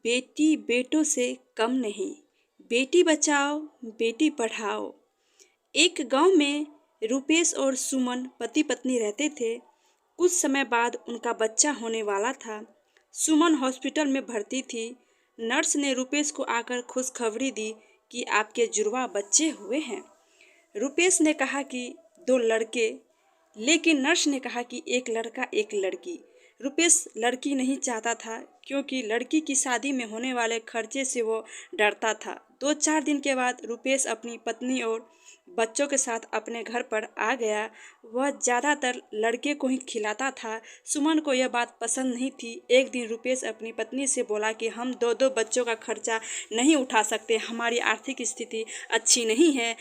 बेटी बेटों से कम नहीं। बेटी बचाओ, बेटी पढ़ाओ। एक गांव में रुपेश और सुमन पति पत्नी रहते थे। कुछ समय बाद उनका बच्चा होने वाला था। सुमन हॉस्पिटल में भर्ती थी। नर्स ने रुपेश को आकर खुशखबरी दी कि आपके जुड़वा बच्चे हुए हैं। रुपेश ने कहा कि 2 लड़के, लेकिन नर्स ने कहा कि 1 लड़का 1 लड़की। रुपेश लड़की नहीं चाहता था क्योंकि लड़की की शादी में होने वाले खर्चे से वो डरता था। 2-4 दिन के बाद रुपेश अपनी पत्नी और बच्चों के साथ अपने घर पर आ गया। वह ज़्यादातर लड़के को ही खिलाता था। सुमन को यह बात पसंद नहीं थी। एक दिन रुपेश अपनी पत्नी से बोला कि हम 2-2 बच्चों का खर्चा नहीं उठा सकते, हमारी आर्थिक स्थिति अच्छी नहीं है।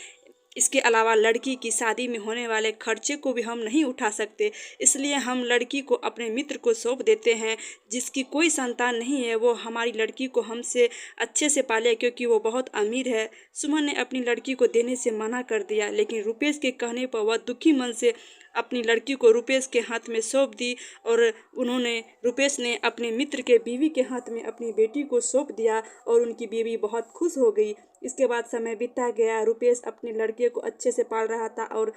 इसके अलावा लड़की की शादी में होने वाले खर्चे को भी हम नहीं उठा सकते, इसलिए हम लड़की को अपने मित्र को सौंप देते हैं जिसकी कोई संतान नहीं है। वो हमारी लड़की को हमसे अच्छे से पाले क्योंकि वो बहुत अमीर है। सुमन ने अपनी लड़की को देने से मना कर दिया, लेकिन रुपेश के कहने पर वह दुखी मन से अपनी लड़की को रुपेश के हाथ में सौंप दी और रुपेश ने अपने मित्र के बीवी के हाथ में अपनी बेटी को सौंप दिया और उनकी बीवी बहुत खुश हो गई। इसके बाद समय बीतता गया। रुपेश अपने लड़के को अच्छे से पाल रहा था और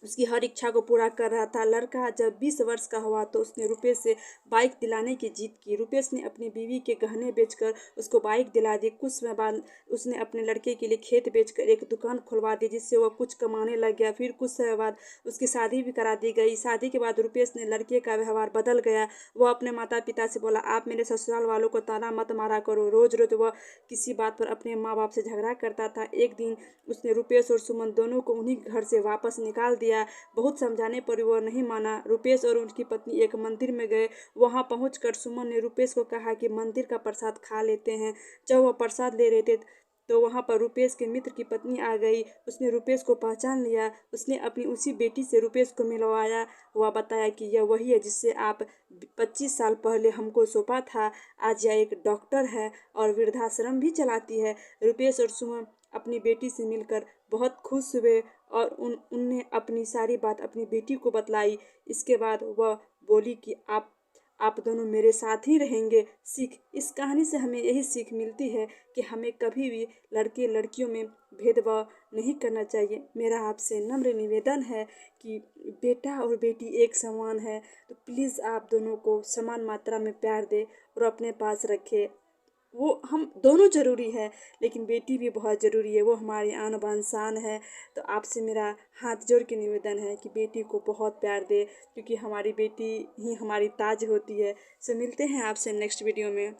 उसकी हर इच्छा को पूरा कर रहा था। लड़का जब 20 वर्ष का हुआ तो उसने रुपेश से बाइक दिलाने की जिद की। रुपेश ने अपनी बीवी के गहने बेचकर उसको बाइक दिला दी। कुछ समय बाद उसने अपने लड़के के लिए खेत बेचकर एक दुकान खुलवा दी जिससे वह कुछ कमाने लग गया। फिर कुछ समय बाद उसकी शादी भी करा दी गई। शादी के बाद रुपेश ने लड़के का व्यवहार बदल गया। वह अपने माता पिता से बोला, आप मेरे ससुराल वालों को ताना मत मारा करो। रोज रोज वह किसी बात पर अपने माँ बाप से झगड़ा करता था। एक दिन उसने रुपेश और सुमन दोनों को उन्हीं घर से वापस निकाल दिया। बहुत समझाने पर वह नहीं माना। रुपेश और उनकी पत्नी एक मंदिर में गए। वहां पहुंचकर सुमन ने रुपेश को कहा कि मंदिर का प्रसाद खा लेते हैं। जब वह प्रसाद ले रहे थे तो वहां पर रुपेश के मित्र की पत्नी आ गई। उसने रुपेश को पहचान लिया। उसने अपनी उसी बेटी से रुपेश को मिलवाया। वह बताया कि यह वही है जिससे आप 25 साल पहले हमको सौंपा था। आज यह एक डॉक्टर है और वृद्धाश्रम भी चलाती है। रुपेश और सुमन अपनी बेटी से मिलकर बहुत खुश हुए और उनने अपनी सारी बात अपनी बेटी को बतलाई। इसके बाद वह बोली कि आप दोनों मेरे साथ ही रहेंगे। सीख, इस कहानी से हमें यही सीख मिलती है कि हमें कभी भी लड़के लड़कियों में भेदभाव नहीं करना चाहिए। मेरा आपसे नम्र निवेदन है कि बेटा और बेटी एक समान है, तो प्लीज़ आप दोनों को समान मात्रा में प्यार दें और अपने पास रखें। वो हम दोनों ज़रूरी है, लेकिन बेटी भी बहुत ज़रूरी है। वो हमारी आन बान शान है। तो आपसे मेरा हाथ जोड़ के निवेदन है कि बेटी को बहुत प्यार दे क्योंकि हमारी बेटी ही हमारी ताज होती है। सो मिलते हैं आपसे नेक्स्ट वीडियो में।